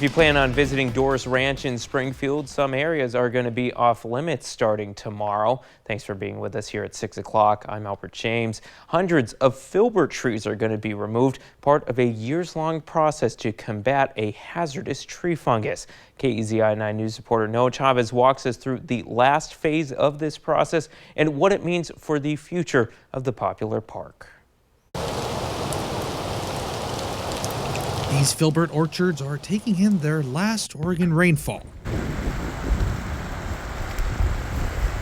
If you plan on visiting Dorris Ranch in Springfield, some areas are going to be off limits starting tomorrow. Thanks for being with us here at 6 o'clock. I'm Albert James. Hundreds of Filbert trees are going to be removed, part of a years-long process to combat a hazardous tree fungus. KEZI 9 News reporter Noah Chavez walks us through the last phase of this process and what it means for the future of the popular park. These Filbert orchards are taking in their last Oregon rainfall.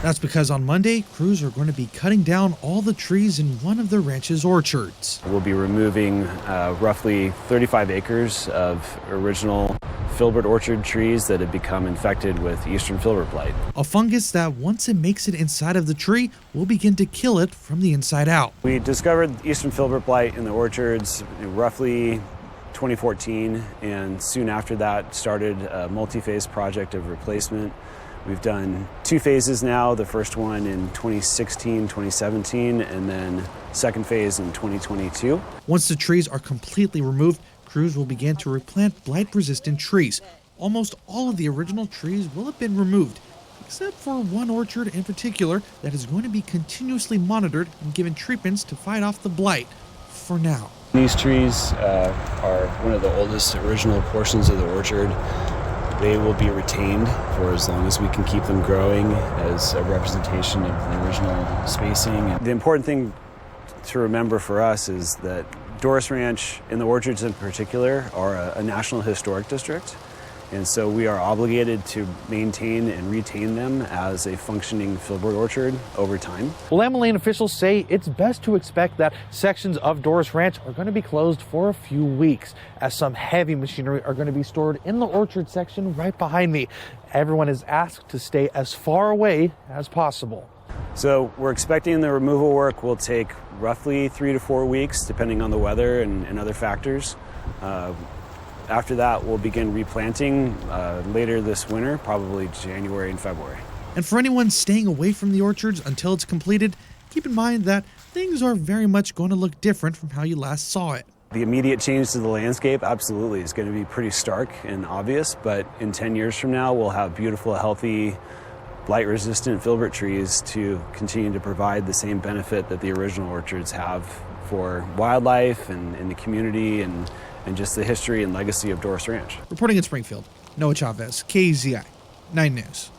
That's because on Monday, crews are going to be cutting down all the trees in one of the ranch's orchards. We'll be removing roughly 35 acres of original Filbert orchard trees that have become infected with eastern Filbert blight. A fungus that once it makes it inside of the tree will begin to kill it from the inside out. We discovered eastern Filbert blight in the orchards roughly 2014, and soon after that started a multi-phase project of replacement. We've done 2 phases now, the first one in 2016, 2017, and then second phase in 2022. Once the trees are completely removed, crews will begin to replant blight-resistant trees. Almost all of the original trees will have been removed, except for one orchard in particular that is going to be continuously monitored and given treatments to fight off the blight, for now. These trees are one of the oldest original portions of the orchard. They will be retained for as long as we can keep them growing as a representation of the original spacing. The important thing to remember for us is that Dorris Ranch, and the orchards in particular, are a National Historic District. And so we are obligated to maintain and retain them as a functioning Filbert orchard over time. Willamalane officials say it's best to expect that sections of Dorris Ranch are going to be closed for a few weeks, as some heavy machinery are going to be stored in the orchard section right behind me. Everyone is asked to stay as far away as possible. So we're expecting the removal work will take roughly 3 to 4 weeks, depending on the weather and other factors. After that, we'll begin replanting later this winter, probably January and February. And for anyone staying away from the orchards until it's completed, keep in mind that things are very much going to look different from how you last saw it. The immediate change to the landscape, absolutely, is going to be pretty stark and obvious, but in 10 years from now, we'll have beautiful, healthy, blight-resistant Filbert trees to continue to provide the same benefit that the original orchards have for wildlife and the community and just the history and legacy of Dorris Ranch. Reporting in Springfield, Noah Chavez, KEZI 9 News.